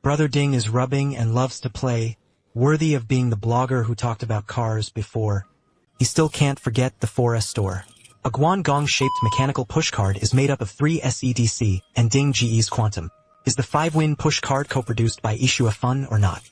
Brother Ding is rubbing and loves to play, worthy of being the blogger who talked about cars before. He still can't forget the 4S store. A Guangdong-shaped mechanical pushcard is made up of 3 SEDC and Ding GE's Quantum. Is the 5-win pushcard co-produced by Ishua Fun or not?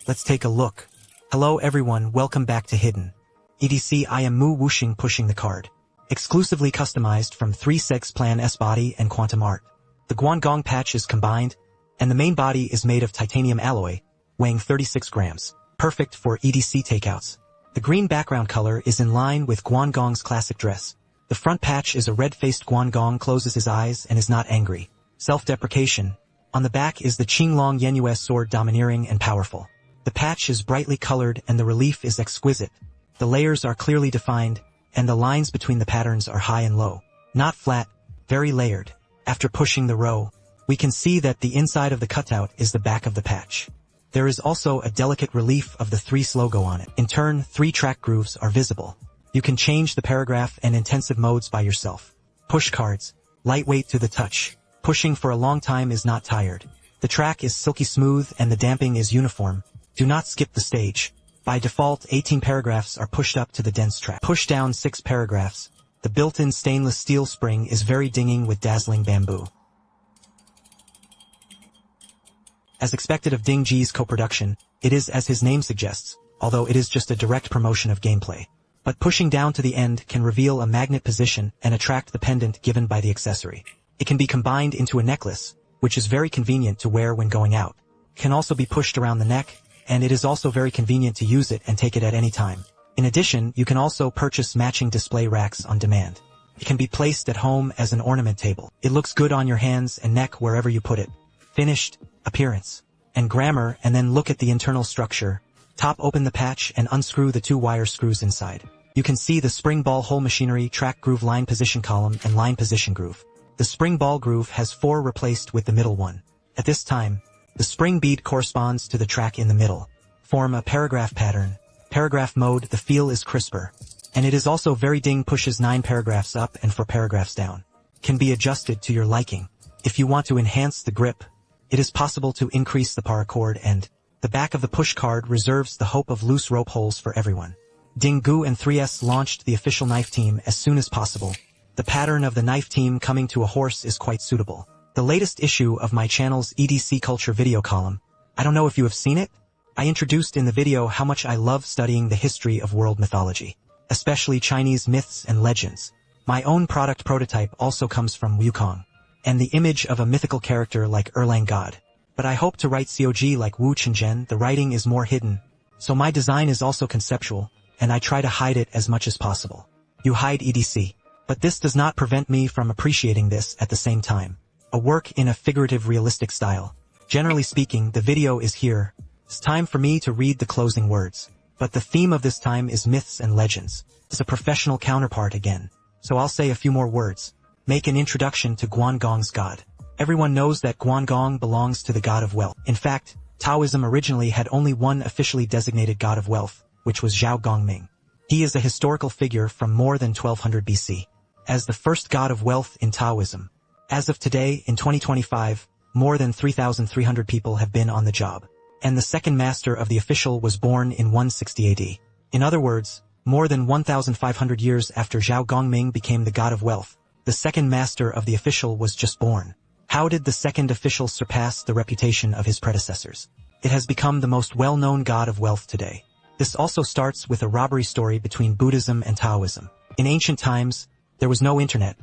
Let's take a look. Hello everyone, welcome back to Hidden. EDC I am Mu Wuxing pushing the card. Exclusively customized from 3 Segs Plan S body and Quantum art. The Guangdong patch is combined, and the main body is made of titanium alloy, weighing 36 grams. Perfect for EDC takeouts. The green background color is in line with Guangdong's classic dress. The front patch is a red-faced Guangdong closes his eyes and is not angry. Self-deprecation. On the back is the Qinglong Yenu's sword domineering and powerful. The patch is brightly colored and the relief is exquisite. The layers are clearly defined, and the lines between the patterns are high and low. Not flat, very layered. After pushing the row, we can see that the inside of the cutout is the back of the patch. There is also a delicate relief of the 3S logo on it. In turn, 3 track grooves are visible. You can change the paragraph and intensive modes by yourself. Push cards, lightweight to the touch. Pushing for a long time is not tired. The track is silky smooth and the damping is uniform. Do not skip the stage. By default, 18 paragraphs are pushed up to the dense track. Push down 6 paragraphs. The built-in stainless steel spring is very dinging with dazzling bamboo. As expected of Ding G's co-production, it is as his name suggests, although it is just a direct promotion of gameplay. But pushing down to the end can reveal a magnet position and attract the pendant given by the accessory. It can be combined into a necklace, which is very convenient to wear when going out. It can also be pushed around the neck, and it is also very convenient to use it and take it at any time. In addition, you can also purchase matching display racks on demand. It can be placed at home as an ornament table. It looks good on your hands and neck wherever you put it. Finished, appearance, and grammar, and then look at the internal structure. Top open the patch and unscrew the 2 wire screws inside. You can see the spring ball hole machinery, track groove, line position column, and line position groove. The spring ball groove has 4 replaced with the middle one. At this time, the spring bead corresponds to the track in the middle. Form a paragraph pattern. Paragraph mode, the feel is crisper. And it is also very Ding pushes 9 paragraphs up and 4 paragraphs down. Can be adjusted to your liking. If you want to enhance the grip, it is possible to increase the paracord, and the back of the push card reserves the hope of loose rope holes for everyone. Ding Gu and 3S launched the official knife team as soon as possible. The pattern of the knife team coming to a horse is quite suitable. The latest issue of my channel's EDC Culture video column. I don't know if you have seen it? I introduced in the video how much I love studying the history of world mythology, especially Chinese myths and legends. My own product prototype also comes from Wukong, and the image of a mythical character like Erlang God. But I hope to write COG like Wu Qingzhen. The writing is more hidden, so my design is also conceptual, and I try to hide it as much as possible. You hide EDC. But this does not prevent me from appreciating this at the same time. A work in a figurative realistic style. Generally speaking, the video is here. It's time for me to read the closing words. But the theme of this time is myths and legends. It's a professional counterpart again. So I'll say a few more words. Make an introduction to Guangdong's god. Everyone knows that Guangdong belongs to the god of wealth. In fact, Taoism originally had only one officially designated god of wealth, which was Zhao Gongming. He is a historical figure from more than 1200 BC. As the first god of wealth in Taoism. As of today, in 2025, more than 3,300 people have been on the job. And the second master of the official was born in 160 AD. In other words, more than 1,500 years after Zhao Gongming became the god of wealth, the second master of the official was just born. How did the second official surpass the reputation of his predecessors? It has become the most well-known god of wealth today. This also starts with a robbery story between Buddhism and Taoism. In ancient times, there was no internet,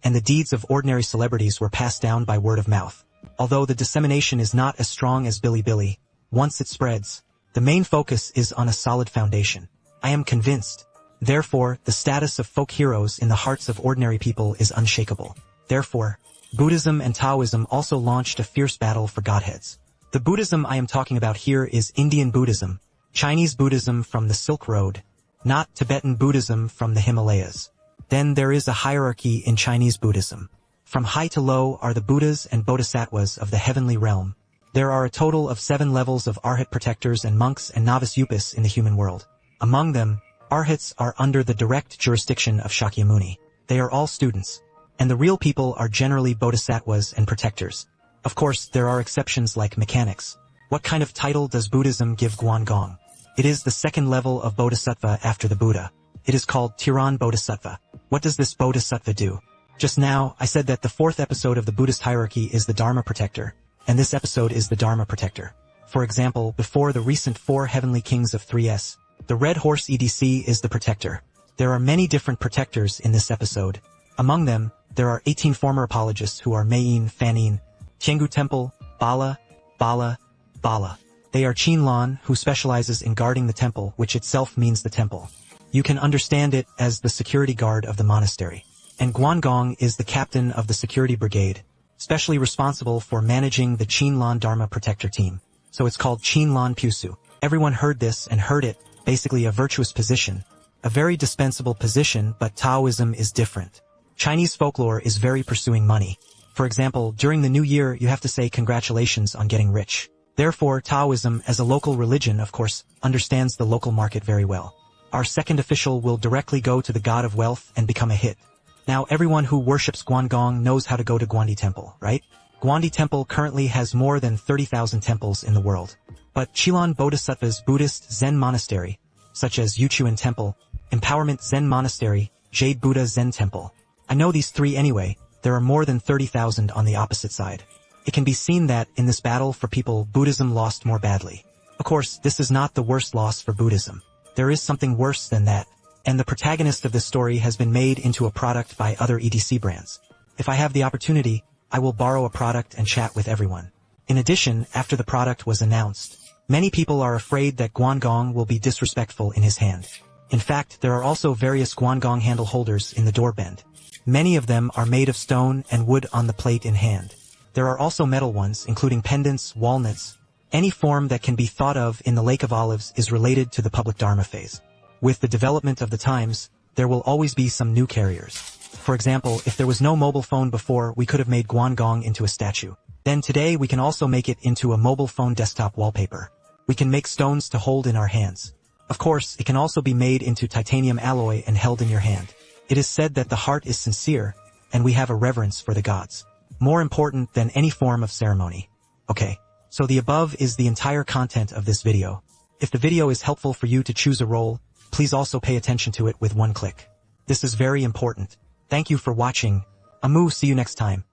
and the deeds of ordinary celebrities were passed down by word of mouth. Although the dissemination is not as strong as Bilibili, once it spreads, the main focus is on a solid foundation. I am convinced. Therefore, the status of folk heroes in the hearts of ordinary people is unshakable. Therefore, Buddhism and Taoism also launched a fierce battle for godheads. The Buddhism I am talking about here is Indian Buddhism, Chinese Buddhism from the Silk Road, not Tibetan Buddhism from the Himalayas. Then there is a hierarchy in Chinese Buddhism. From high to low are the Buddhas and Bodhisattvas of the heavenly realm. There are a total of 7 levels of Arhat protectors and monks and novice upis in the human world. Among them, Arhats are under the direct jurisdiction of Shakyamuni. They are all students. And the real people are generally Bodhisattvas and protectors. Of course, there are exceptions like mechanics. What kind of title does Buddhism give Guangong? It is the second level of Bodhisattva after the Buddha. It is called Tiran Bodhisattva. What does this Bodhisattva do? Just now, I said that the fourth episode of the Buddhist hierarchy is the Dharma Protector, and this episode is the Dharma Protector. For example, before the recent 4 heavenly kings of 3S, the Red Horse EDC is the Protector. There are many different protectors in this episode. Among them, there are 18 former apologists who are Meiyin, Fanyin, Tiangu Temple, Bala, Bala, Bala. They are Qinlan, who specializes in guarding the temple, which itself means the temple. You can understand it as the security guard of the monastery. And Guangong is the captain of the security brigade, specially responsible for managing the Qinlan Dharma Protector team. So it's called Qinlan Pusu. Everyone heard this and heard it, basically a virtuous position. A very dispensable position, but Taoism is different. Chinese folklore is very pursuing money. For example, during the new year you have to say congratulations on getting rich. Therefore, Taoism, as a local religion, of course, understands the local market very well. Our second official will directly go to the god of wealth and become a hit. Now everyone who worships Guangong knows how to go to Guandi Temple, right? Guandi Temple currently has more than 30,000 temples in the world. But Chilan Bodhisattva's Buddhist Zen monastery, such as Yuchuan Temple, Empowerment Zen Monastery, Jade Buddha Zen Temple. I know these 3 anyway. There are more than 30,000 on the opposite side. It can be seen that, in this battle for people, Buddhism lost more badly. Of course, this is not the worst loss for Buddhism. There is something worse than that, and the protagonist of this story has been made into a product by other EDC brands. If I have the opportunity, I will borrow a product and chat with everyone. In addition, after the product was announced, many people are afraid that Guangong will be disrespectful in his hand. In fact, there are also various Guangong handle holders in the door bend. Many of them are made of stone and wood on the plate in hand. There are also metal ones, including pendants, walnuts. Any form that can be thought of in the Lake of Olives is related to the public Dharma phase. With the development of the times, there will always be some new carriers. For example, if there was no mobile phone before, we could have made Guangong into a statue. Then today we can also make it into a mobile phone desktop wallpaper. We can make stones to hold in our hands. Of course, it can also be made into titanium alloy and held in your hand. It is said that the heart is sincere, and we have a reverence for the gods. More important than any form of ceremony. Okay, so the above is the entire content of this video. If the video is helpful for you to choose a role, please also pay attention to it with one click. This is very important. Thank you for watching. Amu, see you next time.